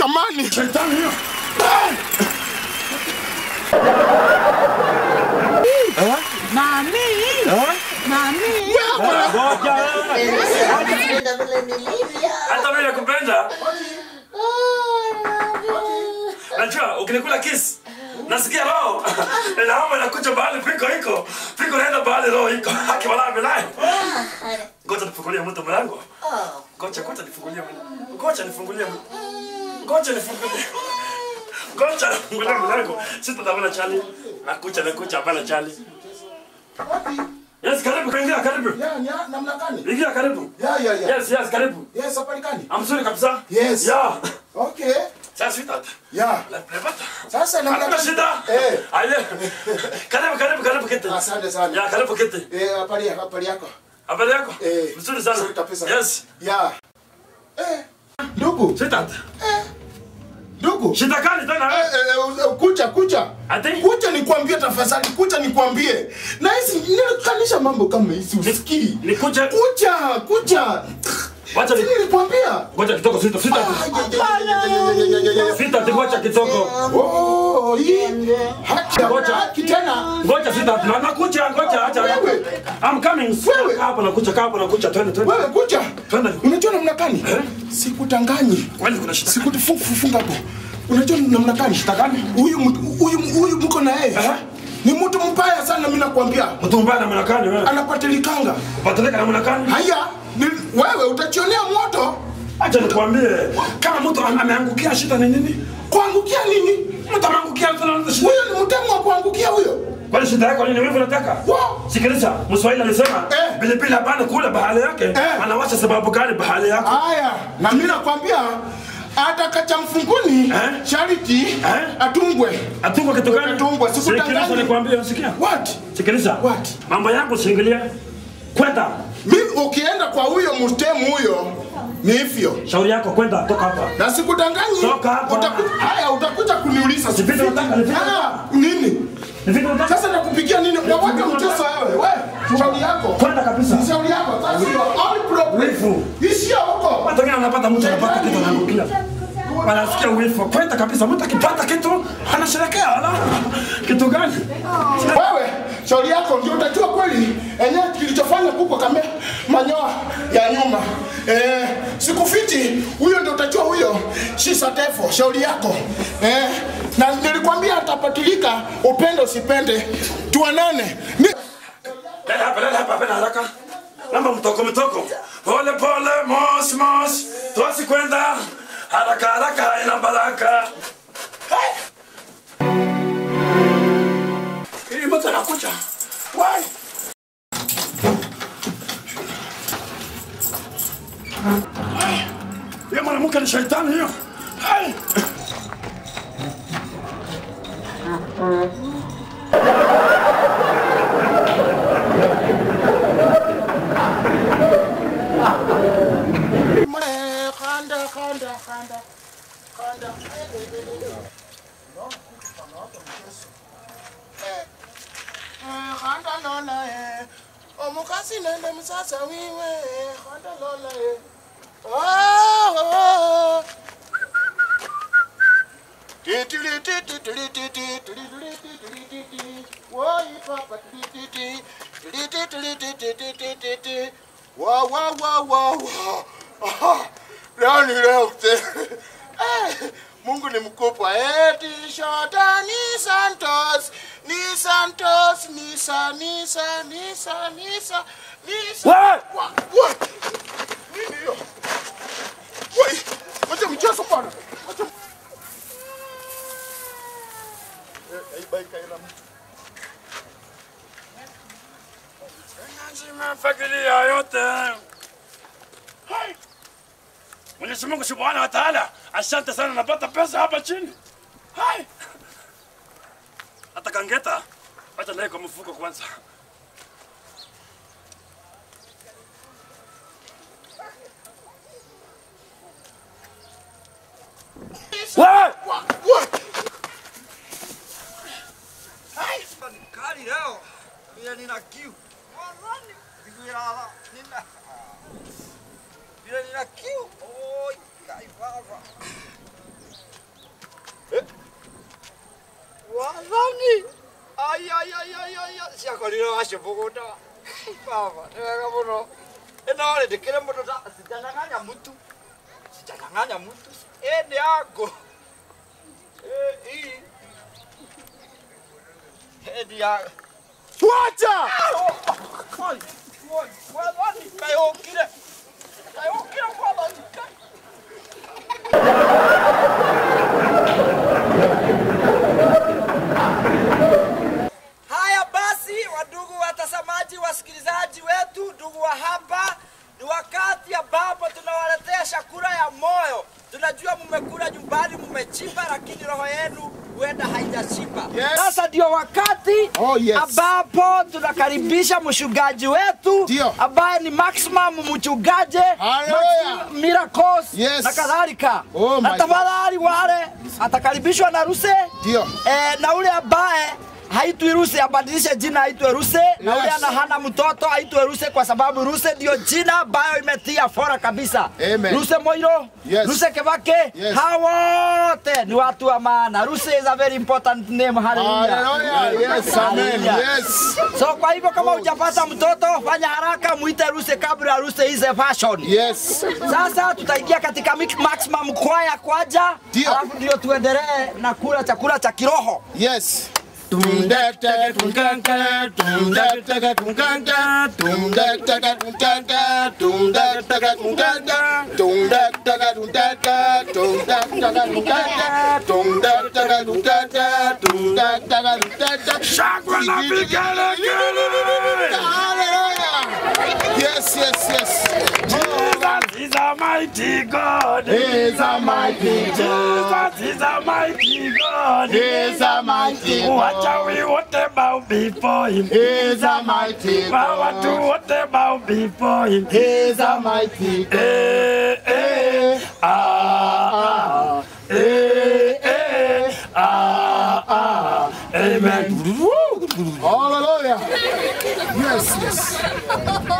samani. Shetani hiyo. Mami. Mami. Hata mimi nakupenda. Najua ukinikula kiss nasikia roho. Naomba nakuja bahali piko. Piko naenda bahali roho iko. Haki wala bilai. Ngoja nifungulie mtu mlango. Ngoja nifungulie mlango. Ngoja nifungulie mlango. Sitatabana chali. Nakuja hapana chali. Yes, karibu kaingia karibu. Ya, namna gani? Ingia karibu. Ya. Yes, karibu. Yes, hapa ni gani? Amzuri kabisa. Yes. Yeah. Okay. Sasa sweetheart. Ya. Lepata. Sasa namna Hakuna shida. Aye. Karibu kete. Asante sana. Ya, karibu kete. Habari yako. Habari yako? Mzuri sana. Mzuri kabisa. Yes. Ya. Ndugu. Sweetheart. Ndugu. Shida gani tena? Kucha. Ati? Kucha nikwambie tafadhali, kucha nikwambie. Na hizi nilikanisha mambo kama hizi usikii. Ni kucha. Kucha. Wacha nilikwambia. Ngoja kitoko sweetheart. Sweetheart ngoja kitoko. Oh, hii. Haki tena. Ngoja sweetheart. Nakuja ngoja acha. I'm coming. Wewe hapa nakuja twende. Wewe kucha. Twende. Unajua namna gani? Sikutanganyi. Kwani kuna shida? Sikufunga hapo. Unajua namna gani? Shida gani? Huyu mko na yeye. Ni mtu mbaya sana mimi nakwambia. Mtu mbaya namna gani wewe? Anapatilikanga. Patilika namna gani? Haya, wewe utachionea moto. Acha nikwambie, kama mtu ameangukia shida ni nini? Kuangukia nini? Mtu ameangukia shida. Huyo ni mtemo wa kuangukia huyo. Kwani shida yako nini wewe unataka? Sikiliza, Mswahili alisema pilipili hapana kula bahali yake. Anawacha sababu gani bahali yako? Haya, na mimi nakwambia atakacha mfunguni Charity atungwe. Atungwe kitu gani? Atungwe. Sikiliza nikwambie, unasikia? What? Sikiliza. What? Mambo yangu singilia. Kwenda. Mimi ukienda kwa huyo mstemu huyo ni hivyo. Shauri yako kwenda toka hapa. Na sikudanganyi. Toka hapa. Utakuja kuniuliza. Sipite unataka nini? Sasa nakupigia nini? Unaweka mchezo wewe. Shauri yako. Kwenda kabisa. Shauri yako. Sasa all problem. Ishia huko. Watu wengine wanapata mtu anapata kitu anaangukia. Wanasikia wifu. Kwenda kabisa mtu akipata kitu anasherekea ala. Kitu gani? Wewe shauri yako ndio utajua kweli enyewe kilichofanya kuko kama manyoa ya nyuma. Sikufiti huyo ndio utajua huyo. Shisa tefo shauri yako. Na nilikwambia atapatilika upende usipende. Tuanane. Lala hapa haraka. Namba mtoko. Pole mos. Tuasi kwenda. Haraka ina baraka. Hii mtu anakuja. Why? Yeye mwanamke ni shetani hiyo. Hai. Kanda. Kanda lola omukasi nende msasa wiwe kanda lola Leo Mungu ni mkubwa. Shota ni Santos. What? Nini hiyo? Wacha mchezo bwana. Bike ina mtu. Lazima fakiria yote. Hai. Mwenyezi Mungu Subhanahu wa Ta'ala, asante sana napata pesa hapa chini. Hai. Hata kangeta, acha naye kwa mfuko kwanza. What? Hai, kali leo. Bila nina kiu. Bila nina kiu. Oi, kai baba. Wathani. Ai. Siakoriro acio bugunda. Baba, nega muno. Eno ri ndikire mundu ta sijananganya mutu. Ende yako. Ende ya. Wacha! Wathani, kayokire wathani. Haya basi, wadugu watazamaji, wasikilizaji wetu, ndugu wa hapa, ni wakati ambapo tunawaletea chakula ya moyo. Tunajua mmekula nyumbani, mmechimba, lakini roho yenu huenda haijachimba. Sasa ndio wakati ambapo tunakaribisha mchungaji wetu ambaye ni Maximum mchungaji Miracles na kadhalika. Na tafadhali wale atakaribishwa na Ruse. Na ule ambaye haitwi Ruse abadilishe jina aitwe Ruse. Na ule hana mtoto aitwe Ruse kwa sababu Ruse ndio jina ambayo imetia fora kabisa. Ruse Moiro, Ruse Kebake, hawote ni watu wa maana. Ruse is a very important name. Hallelujah. Yes, amen. Yes. So kwa hivyo kama hujapata mtoto fanya haraka muite Ruse kabla Ruse is a fashion. Yes. Sasa tutaingia katika Maximum kwaya kwaja. Alafu ndio tuendelee na kula chakula cha kiroho. Yes. Yes. He's a mighty God. He's a mighty God. Jesus is a mighty God. He's a mighty God. What are we what about before him? He's a mighty Power to God. what about before him? He's a mighty God. Amen. Hallelujah. Yes.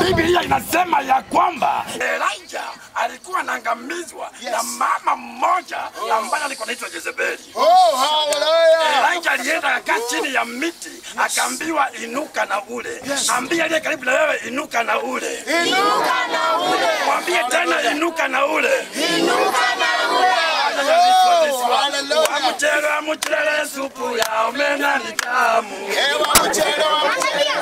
Biblia inasema ya kwamba Elijah alikuwa anaangamizwa na mama mmoja ambaye alikuwa anaitwa Jezebeli. Oh, hallelujah. Elijah alienda akakaa chini ya miti akaambiwa inuka na ule. Ambia aliye karibu na wewe inuka na ule. Inuka na ule. Mwambie tena inuka na ule. Inuka na ule. Wamuchere supu ya omena ni tamu. Wamuchere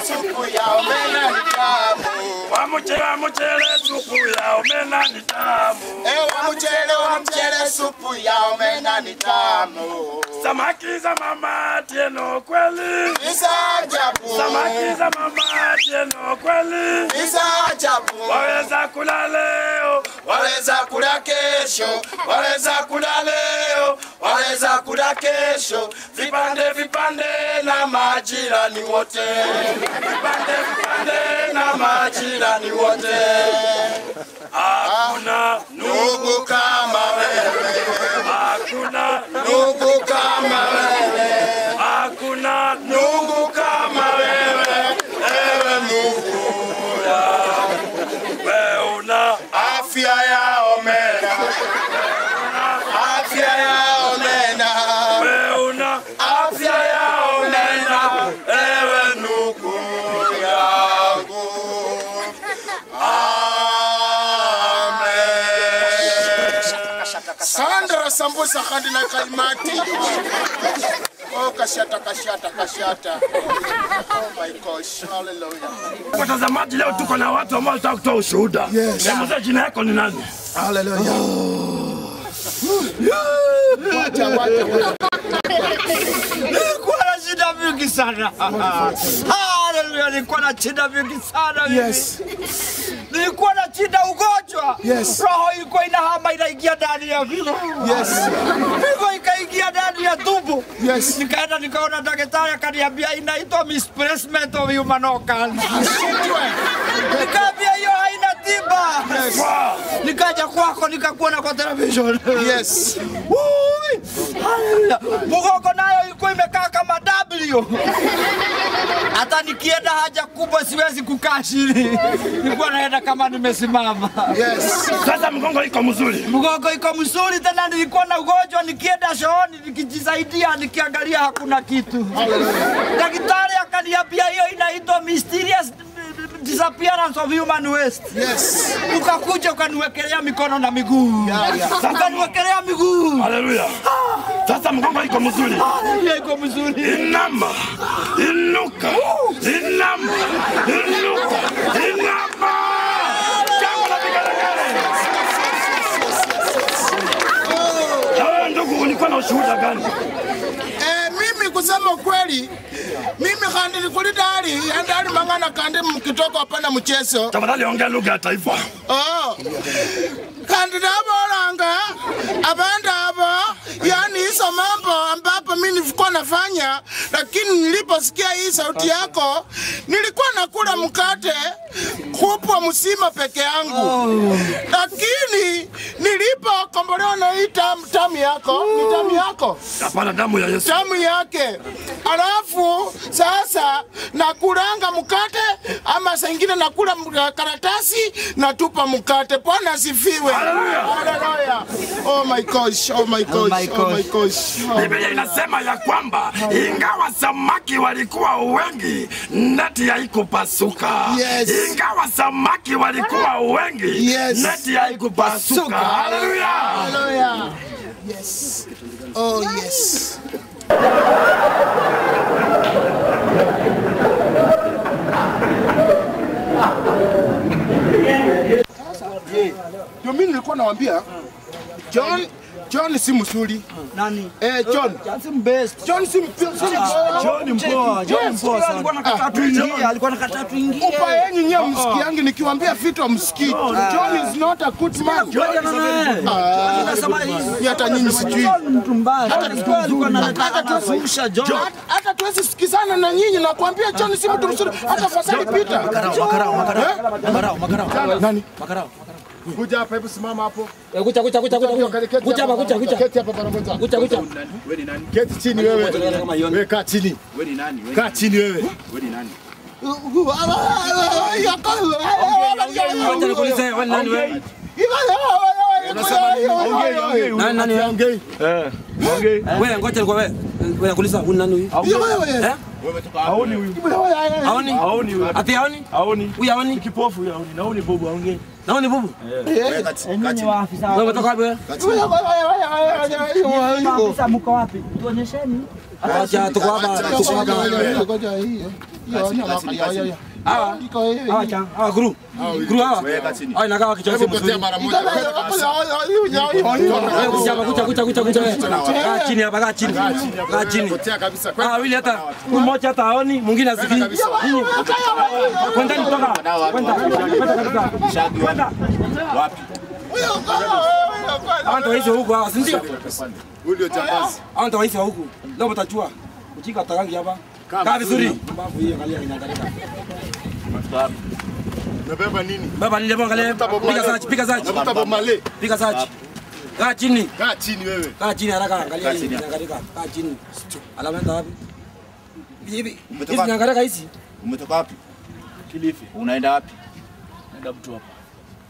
supu ya omena ni tamu. Wamuchere supu ya omena ni tamu. Wamuchere supu ya omena ni tamu. Samaki za mama tieno kweli. Isa ajabu. Samaki za mama tieno kweli. Isa ajabu. Waweza kula leo, waweza kula kesho, waweza kula leo, waweza kula kesho. Vipande na majirani wote. Vipande na majirani wote. Hakuna ndugu kama wewe. Hakuna ndugu kama wewe. Hakuna ndugu kama wewe. Ewe Mungu yangu. wewe una afya ya omena. Afya ya omena. wewe una Afya ya omena. Ewe ndugu yangu. Sandra sambusa hadi na kaimati. Oh, kashata. Oh my gosh, hallelujah. Watazamaji, leo tuko na watu ambao wanataka kutoa ushuhuda. Hebu jina yako ni nani? Hallelujah. Wacha. Nilikuwa na shida mingi sana. Hallelujah, nilikuwa na shida mingi sana. Yes. Nilikuwa na shida ugonjwa. Yes. Roho ilikuwa inahama inaingia ndani ya figo. Yes. Figo ikaingia ndani ya tumbo. Yes. Nikaenda nikaona daktari akaniambia inaitwa misplacement of human organs. Nikamwambia hiyo haina tiba. Yes. Nikaja kwako nikakuona kwa television. Yes. Mgongo nayo ilikuwa imekaa kama W. Hata nikienda haja kubwa siwezi kukaa chini. Nilikuwa naenda kama nimesimama. Yes. Sasa mgongo iko mzuri. Mgongo iko mzuri tena, nilikuwa na ugonjwa nikienda shooni nikijisaidia nikiangalia hakuna kitu. Daktari akaniambia hiyo inaitwa mysterious disappearance of human waste. Yes. Ukakuja ukaniwekelea mikono na miguu. Ukaniwekelea miguu. Haleluya. Sasa mgongo iko mzuri. Haleluya, iko mzuri. Inama. Inuka. Inama. Inuka. Inama. Jambo la vigelegele. Wewe ndugu ulikuwa na ushuhuda gani? Mimi kusema kweli, mimi kandi nikulidali, andali mangana kandi mkitoko hapana mchezo. Tafadhali ongea lugha ya taifa. Kandi dabolanga, abanda abo, yani hizo mambo ambapo mimi nilikuwa nafanya, lakini niliposikia hii sauti yako, nilikuwa nakula mkate kupwa msima peke yangu. Lakini nilipokombolewa na hii tamu yako, ni tamu yako. Hapana, damu ya Yesu. Tamu yake. Alafu sasa nakulanga mkate ama saa ingine nakula karatasi natupa mkate. Bwana asifiwe. Haleluya. Oh my gosh, oh my gosh, oh my gosh. Biblia inasema ya kwamba ingawa samaki walikuwa wengi, neti haikupasuka. Yes. Ingawa samaki walikuwa wengi, Yes. neti haikupasuka. Haleluya. Haleluya. Yes. Oh yes. Ndio mimi nilikuwa nawaambia John si mzuri. Nani? John. John best. John si John mpoa. John mpoa sana. Alikuwa anakataa tuingie, alikuwa anakataa tuingie. upa yenyu nyie msikiangi nikiwaambia vitu amsikii. John is not a good man. Hata nyinyi sijui. Mtu mbaya. Alikuwa anataka kufusha John. Hata tuwezi sikizana na nyinyi na kuambia John si mtu mzuri. Hata fasali pita. Makarao. Nani? Makarao. Kuja hapa, hebu simama hapo. Kucha. Kucha hapa. Keti hapa bwana mwenza. Kucha. Wewe ni nani? Keti chini wewe. Wewe kaa chini. Wewe ni nani? Kaa chini wewe. Wewe ni nani? Ngoja nikuulize wewe nani wewe? Nani wewe? Ongei. Wewe ngoja nikuulize wewe. Wewe nakuuliza huyu nani huyu? Wewe. Wewe umetoka haoni huyu. Haoni? Haoni huyu. Ati haoni? Haoni. Huyu haoni? Kipofu huyu haoni. Na huyu bobu aongee. Naoni bubu? Wewe kati. Wewe umetoka wapi wewe? Maafisa mko wapi? Tuonyesheni. Acha tuko hapa. Hawa guru. Guru hawa. Wewe kati. Hawa inakaa kichwa Potea mara moja. Kucha. Kaa chini hapa, kaa chini. Kaa chini. Potea kabisa. Wili hata mmoja hata haoni, mwingine asikii. Kwenda kutoka. Kwenda kabisa. Kwenda. Wapi? Hawa ndio waishi huko hawa, si ndio? Huyu ndio jambazi. Hawa ndio waishi huko. Leo mtachua. Uchika tarangi hapa. Kaa vizuri. Mbavu hii angalia inaangalia. Umebeba nini? Baba angalia. Piga search. Nakuta bomale. Piga search. Kaa chini. Kaa chini wewe. Kaa chini haraka, angalia hii. Angalia. Kaa chini. Alama enda wapi? Hivi. Hizi angalia hizi. Umetoka wapi? Kilifi. Unaenda wapi? Naenda mtu hapa.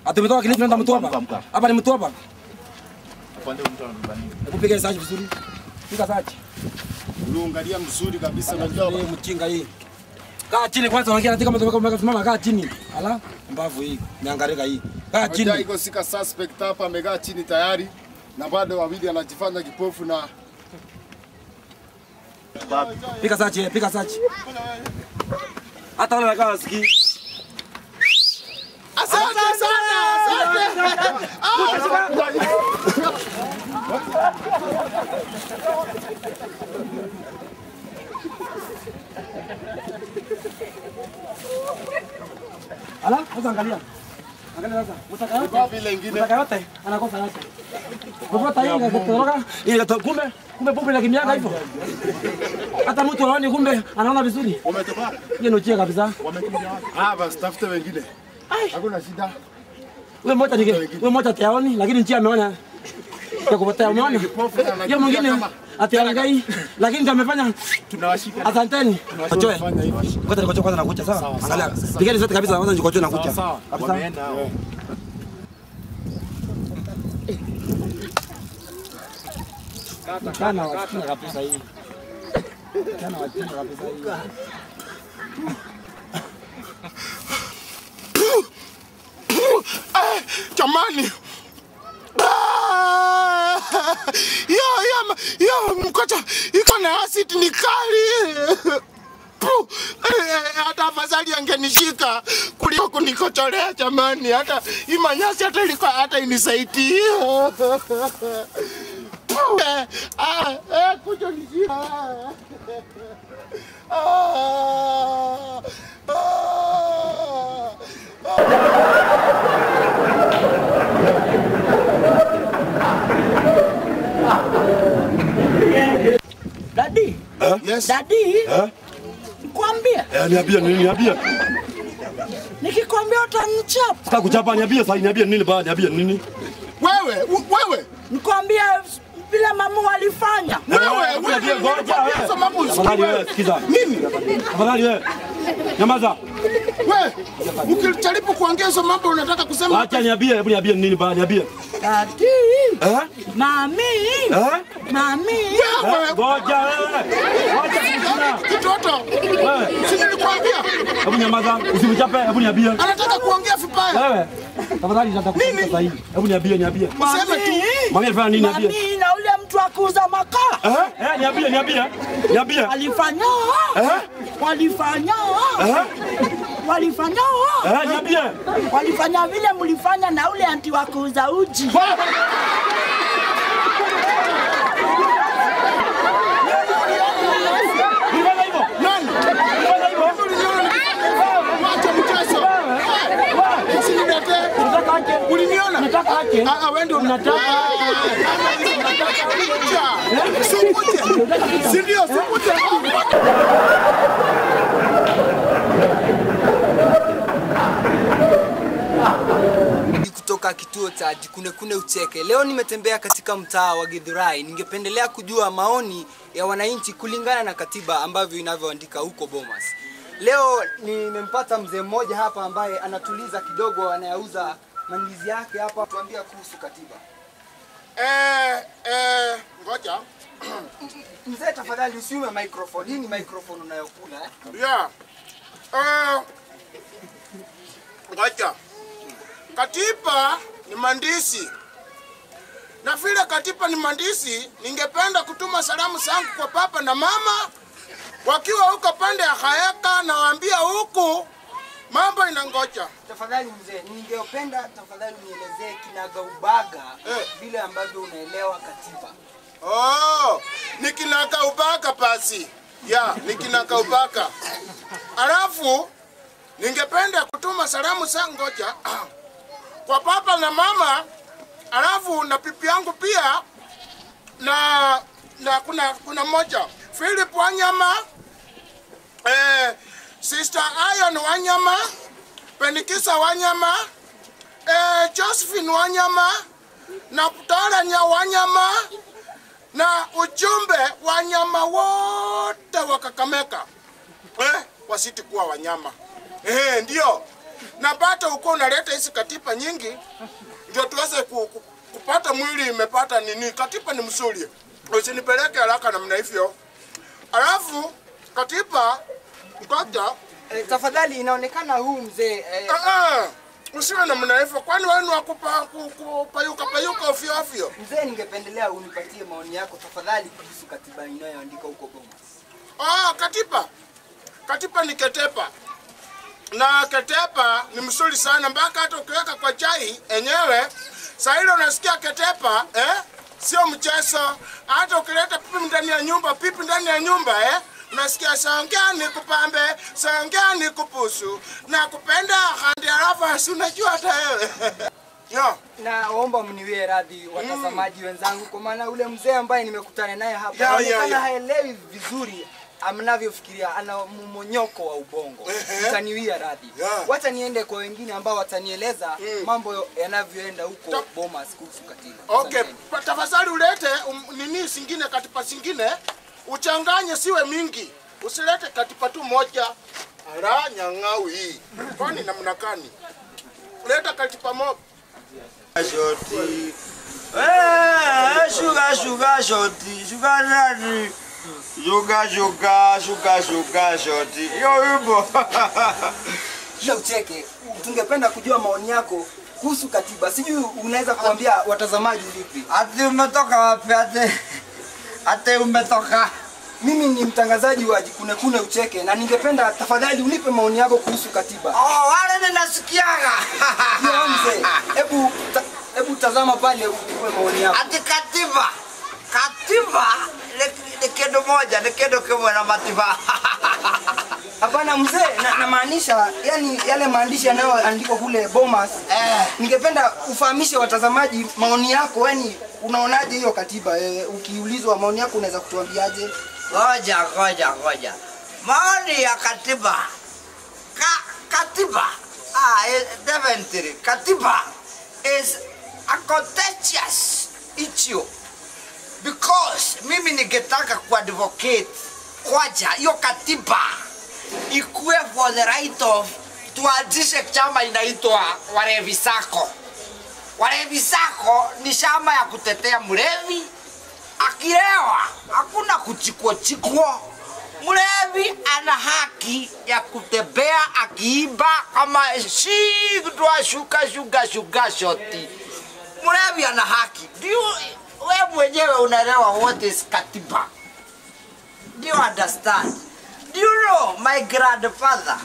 Atumetoka Kilifi naenda mtu hapa. Hapa ni mtu hapa. Upande mtu anabeba nini? Hebu piga search vizuri. Piga search. Unaangalia mzuri kabisa najua. Hii mchinga hii. Kaa chini kwanza, unaangalia kama umesimama, kaa chini. Ala, mbavu hii. Niangalia hii. Kaa chini. Moja iko sika suspect hapa amekaa chini tayari na bado wawili anajifanya kipofu na Piga search. Hata wale wakawa wasikii. asante sana. Ala, sasa angalia. Angalia sasa. Utaka yote? Kwa vile ingine Utaka yote? Anakosa yote. Kupata hii ngatoroka. Ile kumbe pombe la kimianga hivyo. Hata mtu anaona kumbe anaona vizuri. umetoka wapi? Hiyo ndio chia kabisa. Wamekuja wapi? Basi tafute wengine. Hakuna shida. Wewe mmoja taoni lakini njia ameona. ya kupotea umeona? Hiyo mwingine atiangai lakini kamefanya Tunawashika. asanteni. Achoe. Ngoja nikochoe kwanza nakuja sawa? Angalia. Pigeni zote kabisa kwanza nikochoe nakuja. Sawa. Wameenda hao. Kana wachina kabisa hii. Kana wachina kabisa hii. Jamani. Yo mkocha iko na acid ni kali. Hata afadhali angenishika kuliko kunikocholea jamani. Hata imanyasi hata liko hata inisaidie. Kuja nishika. Daddy. Yes. Daddy. Nikwambia. Niambie nini? Niambie. Nikikwambia utanichapa. Sitaki kuchapa, niambie sasa, niambie nini baba? Niambie nini? Wewe. Nikwambia vile mama walifanya. Wewe. Sababu Sikiza. nini? Afadhali wewe. Nyamaza. Wewe ukijaribu kuongea hizo mambo unataka kusema Acha niambie, hebu niambie nini baba? Niambie. Daddy. Mami. Mami. Ngoja wewe. Ngoja kijana. Kitoto. Wewe. Si nilikwambia. Hebu nyamaza. Usimchape, hebu niambie. Anataka kuongea vibaya. Wewe. Tafadhali nataka kusikia sasa hivi. Hebu niambie. Useme tu. Mami alifanya nini? Niambie. Mami na ule mtu akuuza makaa. Niambie. Walifanya. Niambie. Walifanya vile mlifanya na ule anti wa kuuza uji. Nani? Wacha mchezo. Usinilete. Uliniona? Nataka aje. Wewe ndio unataka. Sindio, sikuja. Kutoka kituo cha Jikunekune Ucheke. Leo nimetembea katika mtaa wa Githurai. Ningependelea kujua maoni ya wananchi kulingana na katiba ambavyo inavyoandika huko Bomas. Leo nimempata mzee mmoja hapa ambaye anatuliza kidogo, anayauza mandizi yake hapa, tuambia kuhusu katiba. Ngoja. Mzee tafadhali usiume microphone. Hii ni microphone unayokula Yeah. Ngoja. Katiba ni mandisi. Na vile katiba ni mandisi, ningependa kutuma salamu zangu kwa baba na mama wakiwa huko pande ya Hayaka, na waambia huku mambo inangoja. Tafadhali mzee, ningependa tafadhali nielezee kinagaubaga vile ambavyo unaelewa katiba. Ni kinagaubaga basi. Ni kinagaubaga. Alafu ningependa kutuma salamu zangu ngoja kwa baba na mama, alafu na pipi yangu pia, na kuna moja Philip Wanyama, Sister Iron Wanyama, Penikisa Wanyama, Josephine Wanyama, na Toranya Wanyama, na ujumbe wanyama wote wa Kakamega wasiti kuwa wanyama. Ndio. Na bado uko unaleta hizi katiba nyingi ndio tuweze kupata mwili imepata nini. Katiba ni mzuri. Usinipeleke haraka namna hivyo. Alafu katiba ngoja tafadhali inaonekana huu mzee usiwe namna hivyo, kwani wewe kupayuka ovyo. Mzee, ningependelea unipatie maoni yako tafadhali kuhusu katiba inayoandika huko Bomas. Katiba ni ketepa. Na ketepa ni mzuri sana mpaka hata ukiweka kwa chai enyewe saa hilo unasikia ketepa sio mchezo. Hata ukileta pipi ndani ya nyumba unasikia songea nikupambe, songea nikupusu, na kupenda handi alafu unajua hata wewe. Naomba mniwie radhi watazamaji wenzangu, kwa maana ule mzee ambaye nimekutana naye hapa anaonekana haelewi vizuri amnavyofikiria ana mmonyoko wa ubongo. Utaniwia radhi. Wacha niende kwa wengine ambao watanieleza mambo yanavyoenda huko Bomas kuhusu katiba. Okay, tafadhali ulete nini singine katiba singine, uchanganye siwe mingi. Usilete katiba tu moja. Ara nyangawi. Kwani namna gani? Uleta katiba moja. Shoti. Sugar shoti. Sugar daddy. Sugar shoti. Yo yubo. Sio ucheke. Tungependa kujua maoni yako kuhusu katiba. Sijui unaweza kuambia watazamaji vipi? Ati umetoka wapi ate umetoka? Mimi ni mtangazaji wa Jikune Kune Ucheke na ningependa tafadhali unipe maoni yako kuhusu katiba. Wale ninasikiaga. Ndio mzee. Hebu tazama pale ukipe maoni yako. Ati katiba ni kitu moja, ni kitu kimwe na matiba. Hapana mzee, namaanisha yani yale maandishi yanayoandikwa kule Bomas. Ningependa ufahamishe watazamaji maoni yako, yani unaonaje hiyo katiba? Ukiulizwa maoni yako unaweza kutuambiaje? Ngoja. Maoni ya katiba. Katiba. Definitely. Katiba is a contentious issue. Because mimi ningetaka kuadvocate kwaja hiyo katiba ikuwe for the right of tuanzishe chama inaitwa Walevi Sako. Walevi Sako ni chama ya kutetea mlevi. Akilewa hakuna kuchikwa. Mlevi ana haki ya kutembea akiiba kama shigdwa shuka shoti. Mlevi ana haki. Wewe mwenyewe unaelewa what is katiba? Do you understand? Do you know my grandfather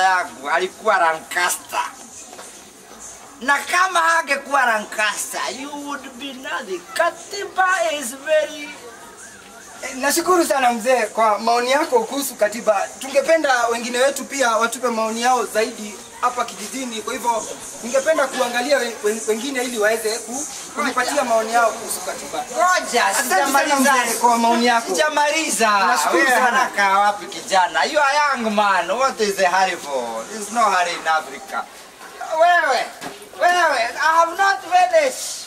yangu alikuwa Lancaster. Na kama hangekuwa Lancaster, you would be nothing. Katiba is very... Nashukuru sana mzee kwa maoni yako kuhusu katiba. Tungependa wengine wetu pia watupe maoni yao zaidi hapa kijijini. Kwa hivyo ningependa kuangalia wengine ili waweze kunipatia maoni yao kuhusu katiba. Ngoja, sijamaliza kwa maoni yako. Sijamaliza. Nashukuru sana. Haraka wapi kijana? You are young man. What is the hurry for? There's no hurry in Africa. Wewe, I have not finished.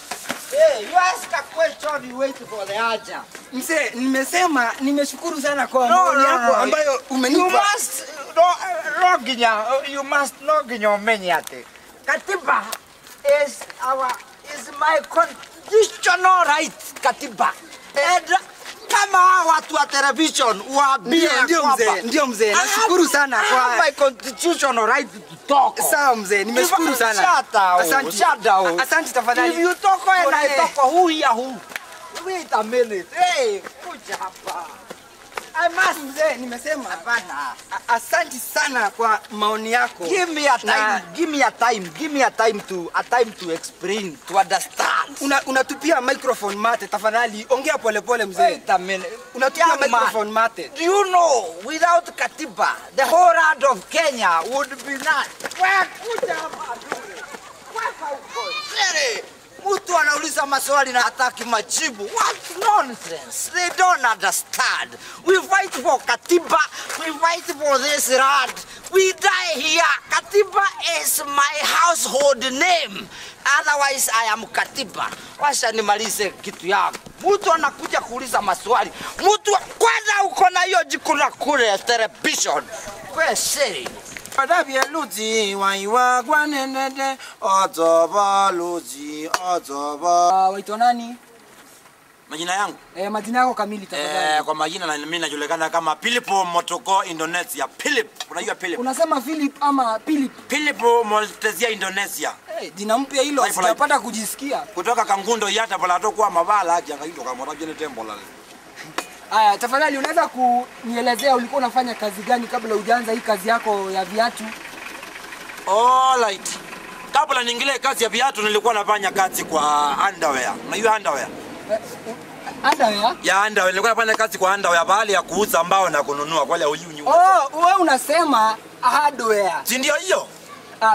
Hey, you ask a question, you wait for the answer. Mzee, nimesema nimeshukuru sana kwa maoni yako ambayo umenipa. You must know many ate. Katiba is my constitutional right, katiba. And kama watu wa television waambie ndio mzee, nashukuru sana kwa my constitutional right to talk. Sawa mzee, nimeshukuru sana. Asante tafadhali. If you talk and I talk, who here who? Wait a minute. Hey, kuja hapa. I must mzee, nimesema hapana. Asante sana kwa maoni yako. Give me a time to explain, to understand. Unatupia microphone mate tafadhali. Ongea polepole mzee. Wait a minute. Unatupia microphone mate. Do you know without katiba the whole land of Kenya would be not. Kuja hapa. Siri. Mtu anauliza maswali na hataki majibu. What nonsense. They don't understand. We fight for katiba. We fight for this land. We die here. Katiba is my household name. Otherwise I am katiba. Washa nimalize kitu yangu. Mtu anakuja kuuliza maswali. Mtu kwanza uko na hiyo Jikune Kune television. Wewe siri. Adabia luzi waiwa gwanenede otoba luzi otoba. Waitwa nani? Majina yangu? Majina yako kamili tafadhali. Kwa majina na mimi najulikana kama Philip Motoko Indonesia. Philip, unajua Philip? Unasema Philip ama Philip? Philip Motezia Indonesia. Jina mpya hilo sijapata kujisikia. Kutoka Kangundo yata pala tokuwa mavala aje ngaito kama mrajeni tembo la. Aya, tafadhali unaweza kunielezea ulikuwa unafanya kazi gani kabla hujaanza hii kazi yako ya viatu? Alright. Kabla niingilie kazi ya viatu nilikuwa nafanya kazi kwa underwear. Unajua underwear? Underwear? Ya underwear. Nilikuwa nafanya kazi kwa underwear bahali ya kuuza mbao na kununua kwa ile unyunyu. Wewe unasema hardware. Si ndio hiyo?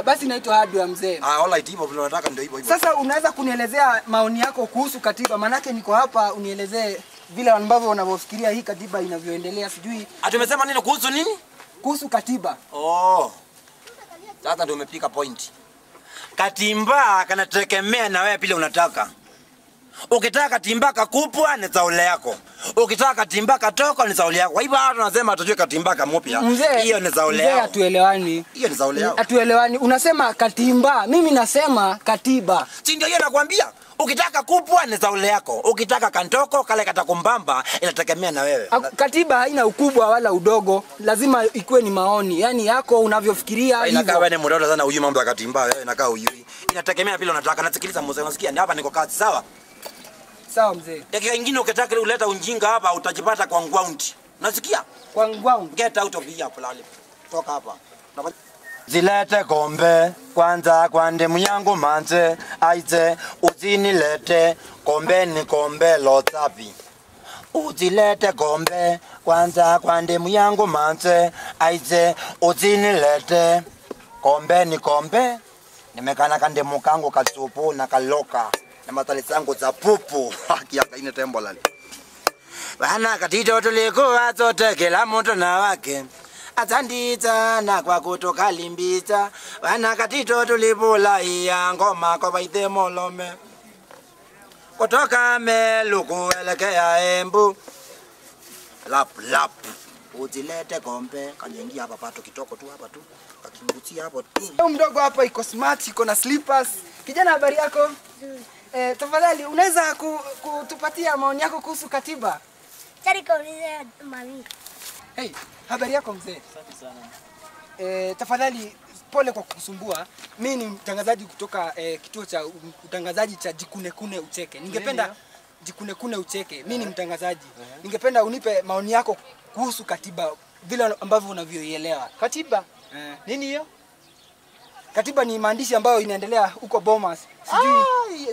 Basi inaitwa hardware mzee. Alright, hivyo tunataka ndio hivyo. Sasa unaweza kunielezea maoni yako kuhusu katiba? Manake niko hapa unielezee vile ambavyo wanavyofikiria hii katiba inavyoendelea sijui. Atumesema nini kuhusu nini? Kuhusu katiba. Oh. Sasa ndio umepika point. Katimba kanategemea na wewe vile unataka. Ukitaka katimba kakupwa ni sauli yako. Ukitaka katimba katoko ni sauli yako. Kwa hivyo watu wanasema atujue katimba kamupya. Hiyo ni sauli yako. Mzee hatuelewani. Hiyo ni sauli yako. Hatuelewani. Unasema katimba, mimi nasema katiba. Si ndio hiyo nakwambia? Ukitaka kupwa ni sauli yako. Ukitaka kantoko kale katakumbamba inategemea na wewe. Katiba haina ukubwa wala udogo. Lazima ikuwe ni maoni. Yaani yako unavyofikiria hivyo. Inakaa wewe ni mdodo sana ujui mambo ya katimba wewe inakaa ujui. Inategemea vile unataka. Nasikiliza mzee unasikia hapa niko kazi sawa? Sawa mzee. Dakika nyingine ukitaka uleta unjinga hapa utajipata kwa ground. Unasikia? Kwa ground. Get out of here plale. Toka hapa. Zilete kombe kwanza kwa ndemu yangu manze aize uzinilete kombe ni kombe lotapi. Uzilete kombe kwanza kwa ndemu yangu manze aize uzinilete kombe ni kombe. Nimekana kandemu kangu kasupu na kaloka na matali zangu za pupu. Kiaka ine tembo lali. Wana katito tulikuwa zote kila mtu na wake. Atandita na kwa kutoka limbita. Wana katito tulipula iya ngoma kwa baite molome. Kutoka meluku elekea embu. Lap lap. Uzilete kombe. Kanyengia hapa pato kitoko tu hapa tu. Kakimbutia hapo tu. Mdogo hapa iko smart, iko na slippers. Kijana habari yako? Tafadhali unaweza kutupatia maoni yako kuhusu katiba? Kaulize mami. Hey, habari yako mzee? Safi sana. Tafadhali pole kwa kukusumbua. Mimi ni mtangazaji kutoka kituo cha utangazaji cha Jikunekune Ucheke. Ningependa Jikunekune Ucheke. Mimi ni mtangazaji. Ningependa unipe maoni yako kuhusu katiba vile ambavyo unavyoielewa. Katiba? Nini hiyo? Katiba ni maandishi ambayo inaendelea huko Bomas.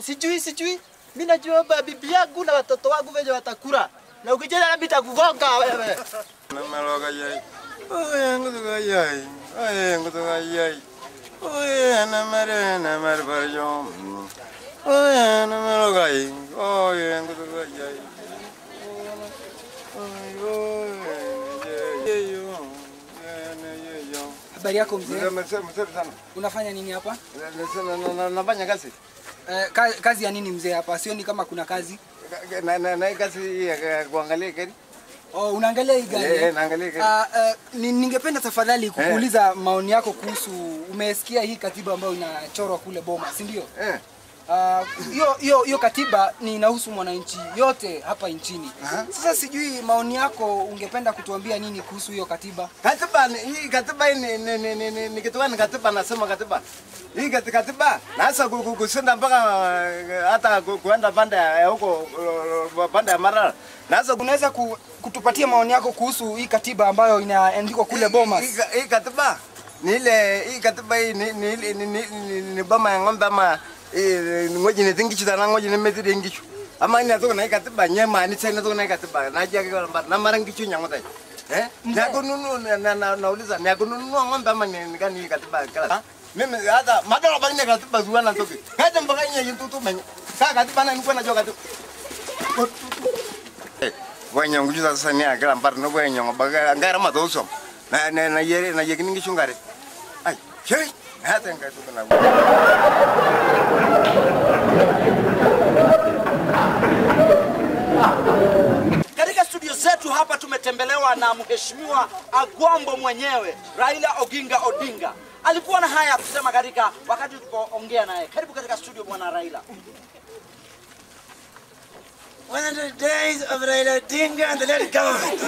Sijui. Mimi najua bibi yangu na watoto wangu wenye watakula. Na ukijana na nitakugonga wewe. Namaloga yai. Oye ngutuga yai. Oye ngutuga yai. Oye namare barjo. Oye namaloga yai. Oye ngutuga yai. Habari yako mzee? Mzee sana. Unafanya nini hapa? Nafanya kazi. Kazi ya nini mzee hapa? Sioni kama kuna kazi. Na kazi ya kuangalia gari. Oh, unaangalia hii gari? Naangalia gari. Ningependa tafadhali kukuuliza maoni yako kuhusu, umesikia hii katiba ambayo inachorwa kule Boma, si ndio? Hiyo katiba ni inahusu mwananchi yote hapa nchini. Sasa sijui maoni yako, ungependa kutuambia nini kuhusu hiyo katiba? Hii katiba ni kitu gani? Katiba nasema katiba. Hii katiba nasa kusenda mpaka hata kuenda pande ya huko pande ya Marara. Nasa unaweza kutupatia maoni yako kuhusu hii katiba ambayo inaandikwa kule Bomas? Hii katiba ni ile, hii katiba hii ni boma ya ng'ombe ama ngoji ni tingichu na ngoji ni metri ngichu. Ama ina to na katiba nyema ni tena to na katiba na jaga na mara ngichu nyangota. Na kununu nauliza ni kununu ng'ombe ama ni gani katiba kala. Mimi hata madara banya katiba zuana toki. Hata mpaka yenye tutu menye. Sasa katiba na nikuwa najua katiba. Wanya nguju sasa ni akala mpar no wanya ngobaga ngara matoso. Na yeke ningi chungare. Ai, chei. Hata ngatu kana. Katika studio zetu hapa tumetembelewa na mheshimiwa Agwambo mwenyewe, Raila Oginga Odinga. Alikuwa na haya kusema katika wakati tulipoongea naye. Karibu katika studio bwana Raila. One of the days of Raila Odinga and the late government.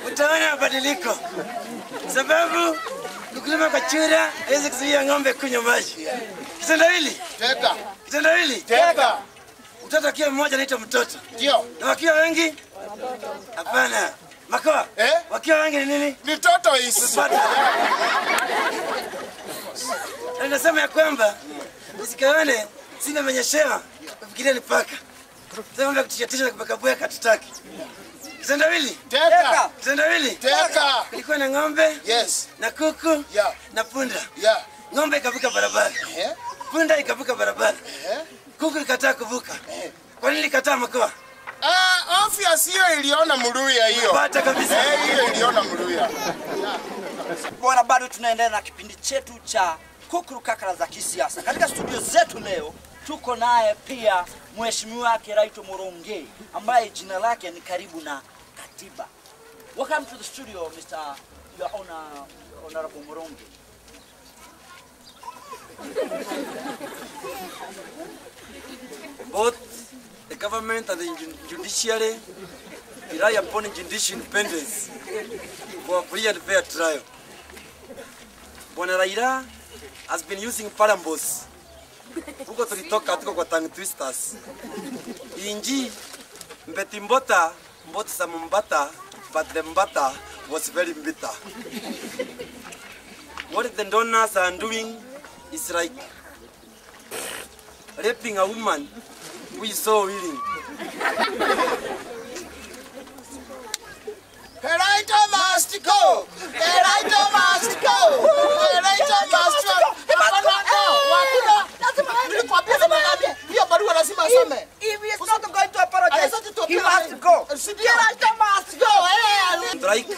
Utaona mabadiliko. Sababu ukulima kwa chura haiwezi kuzuia ng'ombe kunywa maji. Kitendawili? Teka. Kitendawili? Teka. Mtoto akiwa mmoja anaitwa mtoto. Ndio. Na wakiwa wengi? Hapana. Makoa? Wakiwa wengi ni nini? Ni tortoise. Anasema ya kwamba usikaone sina menyeshewa ufikiria ni paka. Sasa mambo ya kutishatisha na kupaka bweka tutaki. Kitendawili? Teka. Kitendawili? Teka. Ilikuwa na ng'ombe? Yes. Na kuku? Yeah. Na punda? Yeah. Ng'ombe ikavuka barabara. Punda ikavuka barabara. Kuku ikataa kuvuka. Kwa nini ikataa Makoa? sio iliona Muluya hiyo. Pata kabisa. Hiyo iliona Muluya. Bwana, bado tunaendelea na kipindi chetu cha Kukuru Kakara za kisiasa. Katika studio zetu leo tuko naye pia Mheshimiwa Kiraito Moronge ambaye jina lake ni karibu na katiba. Welcome to the studio, Mr. Your Honorable Moronge. Both the government and the judiciary rely upon judicial independence for a free and fair trial. Bwana Raila has been using parambos. Huko tulitoka tuko kwa tongue twisters. Inji mbeti mbota sa mbata, but the mbata was very bitter. What the donors are doing is like raping a woman who is so willing. Kiraito must go. Kiraito must go. Kiraito must go. Hiyo barua lazima asome. If he is not going to apologize, he must go. Kiraito must go. Strike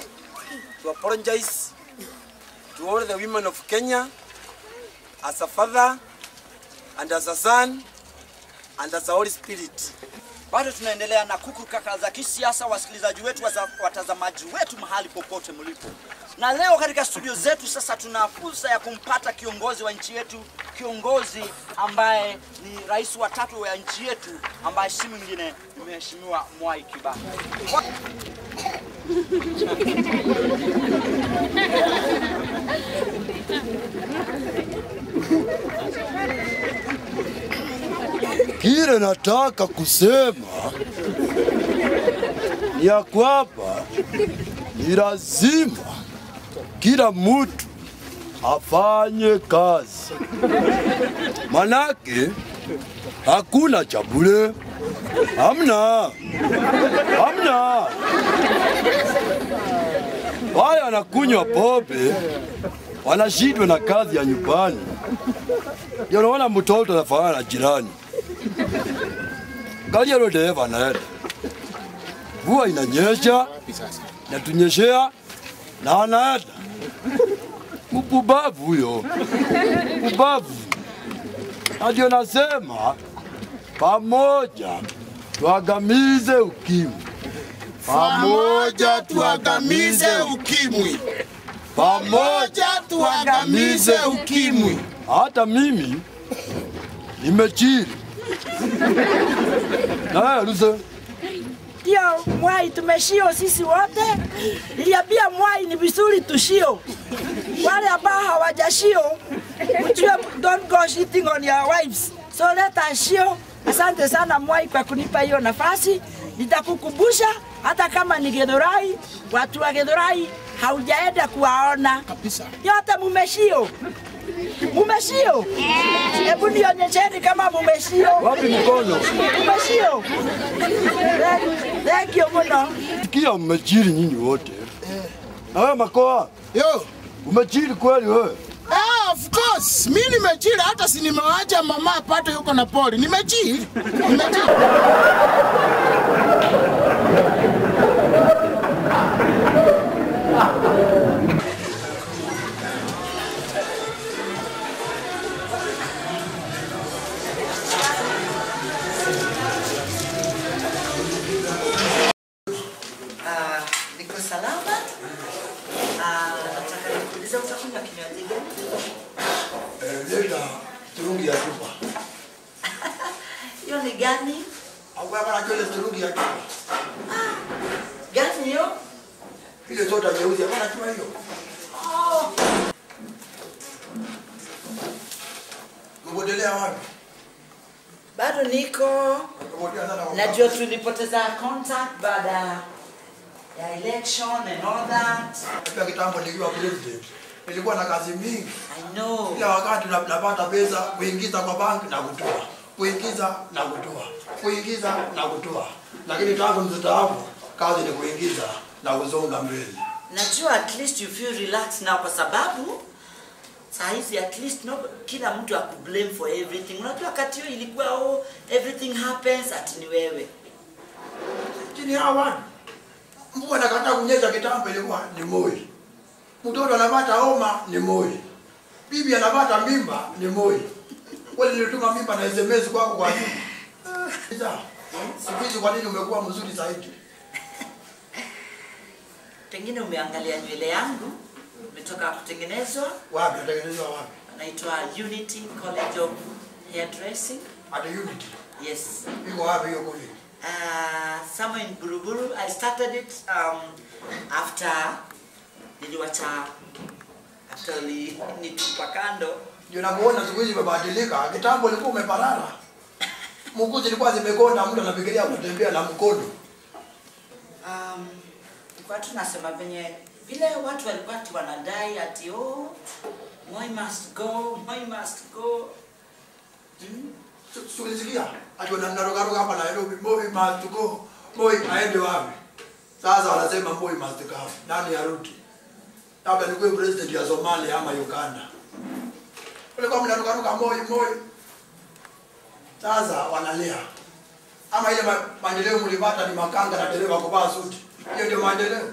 to apologize to all the women of Kenya as a father and as a son and as a Holy Spirit. Bado tunaendelea na Kukuru Kakara za kisiasa, wasikilizaji wetu, watazamaji wetu mahali popote mlipo. Na leo katika studio zetu sasa tuna fursa ya kumpata kiongozi wa nchi yetu, kiongozi ambaye ni rais wa 3 wa nchi yetu, ambaye si mwingine ni Mheshimiwa Mwai Kibaki. Kile nataka kusema ni ya kwamba ni lazima kila mtu afanye kazi, manake hakuna cha bure, hamna. Wale wanakunywa pombe wanashindwa na kazi ya nyumbani, ndio unaona mtoto anafanana na jirani. Gari lo dereva naenda, mvua inanyesha na tunyeshea na anaenda. Upubavu huyo, upubavu. Ndio nasema pamoja tuangamize ukimwi, pamoja tuangamize ukimwi, pamoja tuangamize ukimwi. Hata mimi nimechiri na ruhusa. Ndio Mwai, tumeshio sisi wote. Niliambia Mwai ni vizuri tushio. Wale ambao hawajashio, don't go cheating on your wives. So let us shio. Asante sana Mwai kwa kunipa hiyo nafasi. Nitakukumbusha hata kama ni Githurai, watu wa Githurai haujaenda kuwaona kabisa. Yote mumeshio. Mumeshio? Hebu nionyesheni kama mumeshio. Wapi mkono? Mumeshio. Thank you mno. Kia mmechiri nyinyi wote. Na wewe Makoa? Yo, umechiri kweli wewe? Of course. Mimi nimechiri, hata si nimewacha mama apate yuko na poli. Nimechiri. Niko salama. Nataka nikuulize utakunywa kinywaji gani? Leta turungi ya chupa. Hiyo ni gani? Au baba anajua turungi ya chupa. Gani hiyo? Ile soda nyeusi, bwana chuma hiyo. Ngodelea wapi? Bado niko. Najua tulipoteza contact baada ya election and all that. Hata kitambo nikiwa president nilikuwa na kazi mingi. I know. Kila wakati napata pesa kuingiza kwa banki na kutoa. Kuingiza na kutoa. Kuingiza na kutoa. Lakini tangu mstaafu kazi ni kuingiza na kusonga mbele. Najua at least you feel relaxed now kwa sababu saa hizi at least no, kila mtu akublame for everything. Unajua wakati hiyo ilikuwa everything happens ati ni wewe. Lakini hawa watu mvua inakataa kunyesha kitambo ilikuwa ni Moi. Mtoto anapata homa ni Moi. Bibi anapata mimba ni Moi. Wewe nilituma mimba na SMS kwako kwa nini? Sasa siku hizi kwa nini umekuwa mzuri zaidi? Pengine umeangalia nywele yangu imetoka kutengenezwa. Wapi natengenezwa wapi? Naitwa Unity College of Hairdressing. At Unity? Yes. Iko wapi hiyo college? Somewhere in Buruburu. I started it after nitupa kando. Ndio namuona siku hizi imebadilika. Kitambo ulikuwa umeparara. Mguu zilikuwa zimekonda, mtu anafikiria kutembea na mkono. Kwa tunasema vile watu walikuwa wanadai ati Moi must go, Moi must go. Tulisikia ati wanaroga hapa na Nairobi, Moi must go. Moi aende wapi? Sasa wanasema Moi must go. Nani arudi? Labda ni kwa president ya Somalia ama Uganda. Walikuwa mnaroga Moi. Sasa wanalia. Ama ile maendeleo mlipata ni makanga na dereva kuvaa suti. Hiyo ndio maendeleo.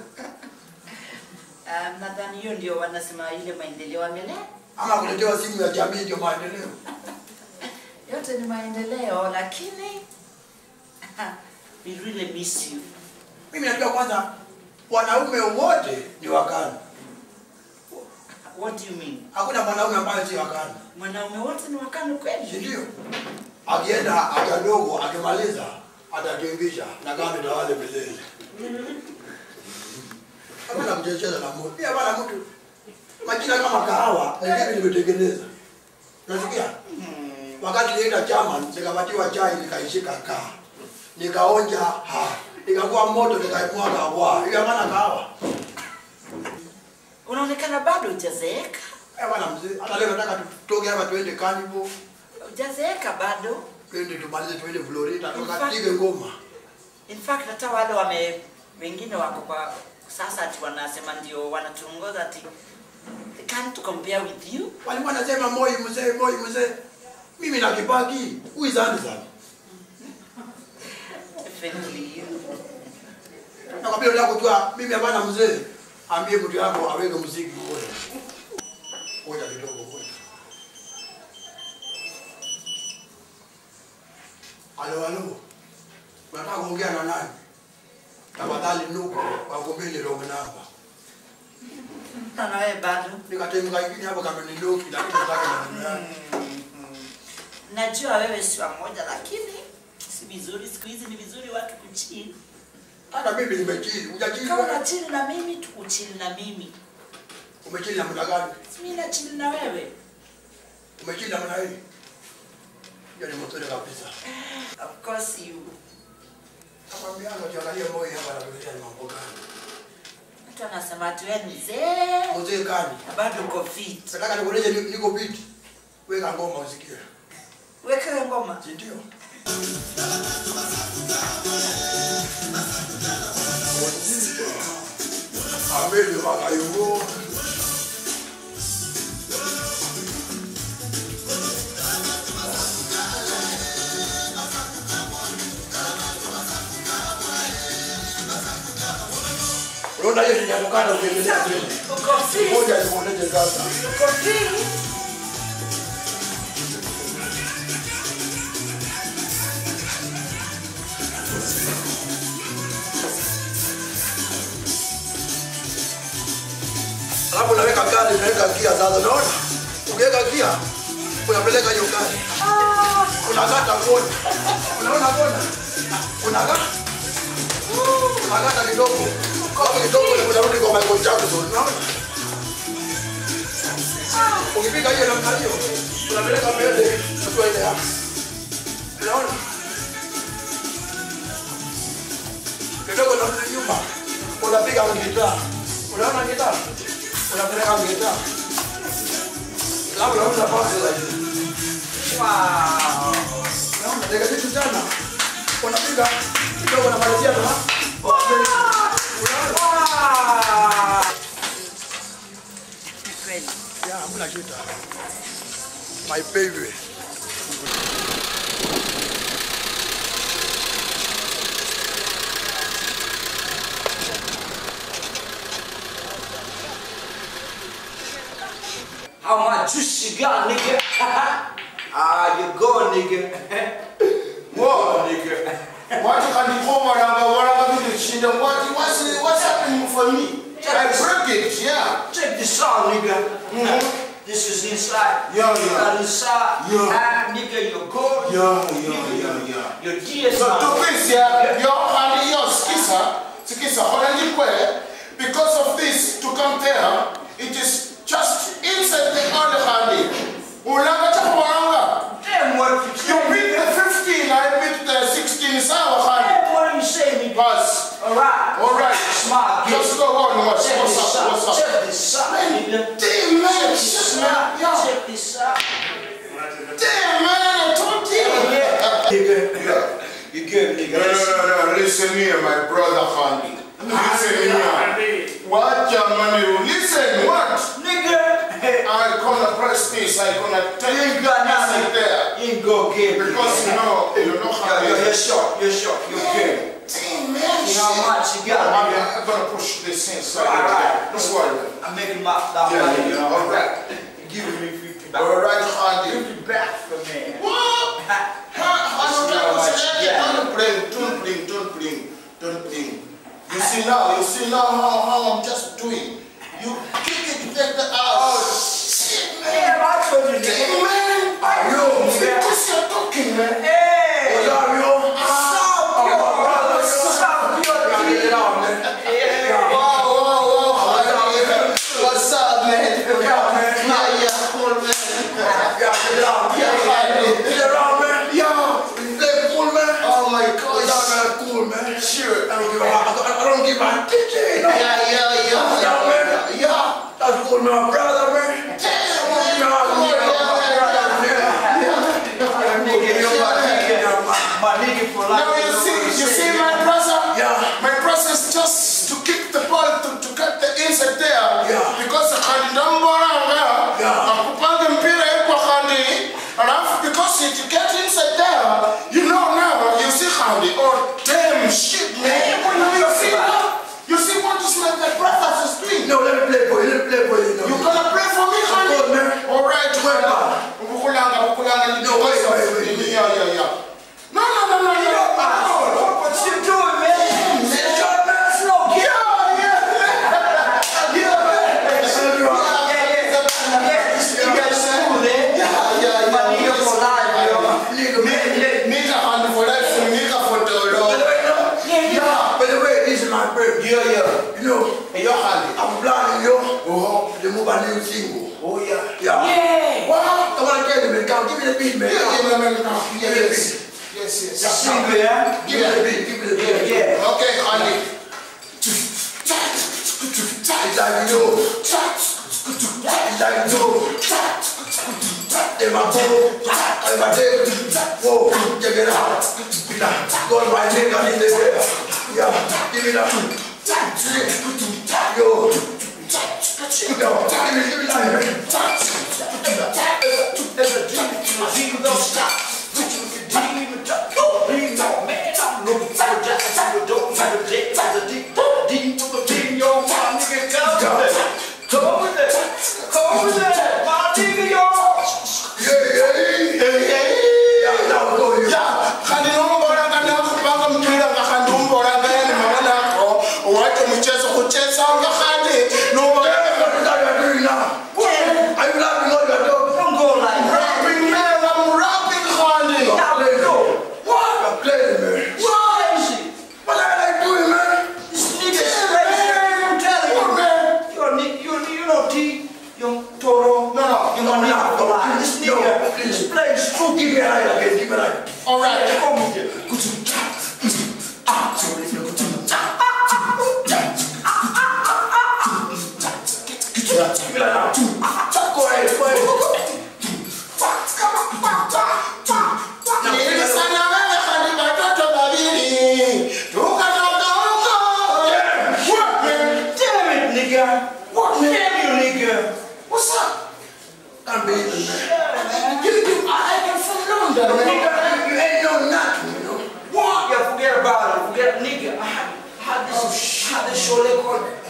Nadhani hiyo ndio wanasema ile maendeleo wamelea. Ama kuletewa simu ya jamii ndio maendeleo. Yote ni maendeleo lakini we really miss you. Mimi najua kwanza wanaume wote ni wakana. What do you mean? Hakuna mwanaume ambaye si wakana. Mwanaume wote ni wakana kweli? Ndio. Akienda haja dogo akimaliza atatingisha na kama tawale milele. Kama mjecheza na moto. Pia bana mtu majina kama kahawa ndio nimetengeneza. Unasikia? Wakati nilienda chama nikapatiwa chai nikaishika kaa. Nikaonja nikakuwa moto nikaimwaga wa. Hiyo maana kahawa. Unaonekana bado hujazeeka. Bana mzee, hata leo nataka tutoke hapa tuende Carnival. Hujazeeka bado. Twende tumalize tuende Florida tukapige ngoma. In fact hata wale wengine wako kwa sasa ati wanasema ndio wanatuongoza ati they can't compare with you. Wale wanasema Moi mzee. Mimi na Kibaki, who is handsome? Definitely. Na kabla ya kujua mimi hapana mzee, ambie mtu yako aweke muziki mmoja. Ngoja kidogo ngoja. Halo. Nataka kuongea na nani? Tafadhali nuko wagombele wrong number. Na wewe bado. Nikatemka ingine hapo kama ni loki lakini nataka na Najua wewe si mmoja lakini si vizuri siku hizi ni vizuri watu kuchini. Hata mimi nimechini. Hujachini. Kama unachini na mimi tukuchini na mimi. Umechini na mna gani? Mimi nachini na wewe. Umechini na mna hii? Yaani mtoto kabisa. Of course you. Nakwambia ukiangalia Moi hapa anakuletea mambo gani? Mtu anasema ati wewe mzee. Mzee gani? Bado uko fit. Nataka nikuoneshe niko fit. Weka ngoma usikie. Weka ngoma. Ndio. Ameli wakayugo. Unaona hiyo ni avocado ukiendelea tena. Uko fit. Ngoja nikuoneshe sasa. Uko fit. Alafu unaweka gari, unaweka gia sasa, unaona? Ukiweka gia, unapeleka hiyo gari. Unakata kona. Unaona kona? Unakata kidogo. Kwa kidogo unarudi kwa Michael Jackson, unaona? Ukipiga hiyo namna hiyo, unapeleka mbele, hatua ile hapo. Unaona? Kidogo unarudi nyuma. Unapiga gitaa. Unaona gitaa? Unapeleka gitaa. Labda unaweza pause zaidi. Wow. Unaona dakika kitu sana. Unapiga kidogo na malizia tena. Yeah, I'm gonna shoot her. My baby. juicy gun, nigga. You go, nigga. Whoa, nigga. What can you come around? What's happening for me? I break it, yeah. Check this out, nigga. This is inside. Yeah. That inside. Yeah. Nigga, you're good. Yeah. Your tears, So to this, yeah, your skissa, because of this, to come there, it is just inside the other handy. Damn, what you beat the 15, I beat the 16, is our handy. Damn, what you say, nigga? Pass. Alright. Smart. Just go on. What's up? Check this out, nigga. Damn, man. Check this out. Damn, man, I told you. Nigga. You good, nigga. No. Listen here, my brother Handy. Listen here. What, money? Listen, what? Nigga. I'm gonna press this. I'm gonna take You ain't got nothing there. You ain't go get Because you know how you're short. You're good. Damn, man. You know how much you got, nigga. I'm gonna push this inside. Alright. Don't worry. I'm making that money, you know. Alright. Give me 50 back. Alright, Handy. 50 back for me. What? Don't blink. You see now how I'm just doing. You kick it, take the shit, man. Yeah, I told you, nigga. Man, because you're talking, man. Hey! What's up, yo? What's up, man? Oh my God, cool, man. Sure. I don't give a TJ. Yeah. That's cool, my brother, man. Now you see my brother? Yeah. My brother is just to kick the ball to cut the inside there. Yeah. Because because if you get inside there, you know now, you see how they all damn shit, man. You see what is my brother is doing? No, let me play for you. You gonna play for me, honey? Of course, man. All right, well, No, wait. Yeah. No. What you doing, man? You know, I'm planning to move a new single. Oh yeah. Wow. Come on, give me the beat, man. Yes. Single, yeah. Give me the beat. Yeah. Okay, honey. It's like you. Whoa, check it out. Go right in the way. Yeah, give me that. Yo. Give me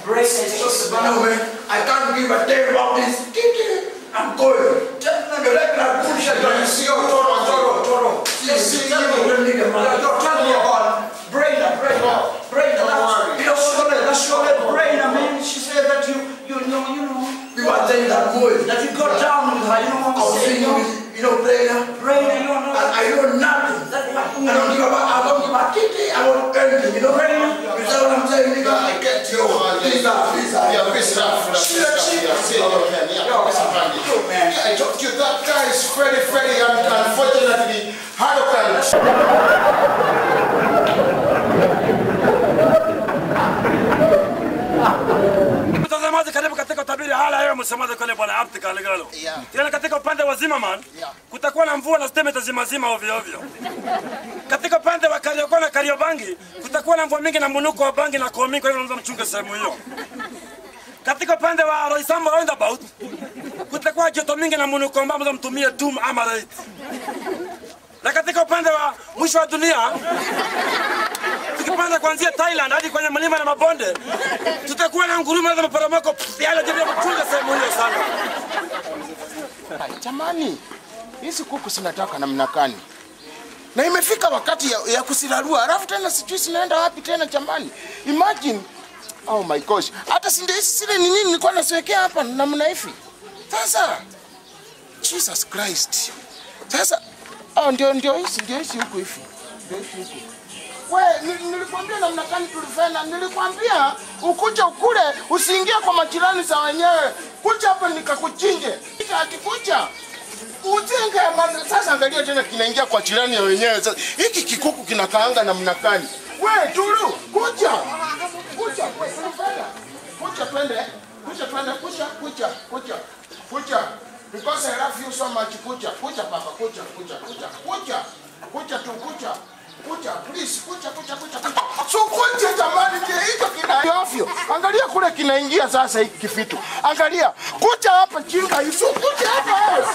Braces, no, man, I can't give a damn about this. I'm going. Just like a regular bullshit. You see your Toro. See, tell me you don't need a man. Don't tell me about Brainer. That's your Brainer, man. She said that you know. You are saying that boy. That you got down with her, you know what I'm saying? You know, Brainer, you don't know. I know nothing. I don't give a kitty. I want anything, you know, Brainer. You know what I'm saying, nigga? I get you. Please. Yeah, I told you that guy is very unfortunately arrogant. Mtazamaji, karibu katika utabiri hala leo msemaji kule bwana Abdi Kaligalo. Tena katika upande wa Zimmerman kutakuwa na mvua na stima itazima ovyo. Katika upande wa Kariokona na Kariobangi kutakuwa na mvua mingi na mnuko wa bangi na komi, kwa hivyo mnaweza mchunge sehemu hiyo. Katika upande wa Roysambu roundabout kutakuwa joto mingi na mnuko ambao mnaweza mtumie Doom ama Raid. Na katika upande wa mwisho wa dunia tukipanda kuanzia Thailand hadi kwenye milima na mabonde tutakuwa na ngurumo za maporomoko yale ndio mchunga sehemu hiyo sana. Jamani, hizi kuku sinataka namna gani? Na imefika wakati ya kusirarua. Alafu tena sijui sinaenda wapi tena jamani. Imagine, oh my gosh. Hata si ndio hizi sile ni nini nilikuwa nasiwekea hapa namna hivi. Sasa Jesus Christ. Sasa ndio hizi huko hivi. We, nilikwambia namna gani tulifanya? Nilikwambia ukuje ukule, usiingie kwa majirani za wenyewe. Kuja hapa nikakuchinje. Akikuja ujenge maana sasa angalia tena kinaingia kwa jirani ya wenyewe. Sasa hiki kikuku kinakaanga namna gani? We, Tulu, kuja. Kuja twende. Because I love you so much. Kuja papa, kuja. Please, kuja. So kuja jamani, hicho kina afyo. Angalia kule kinaingia sasa hiki kifitu. Angalia, kuja hapa chinga, kuja hapa.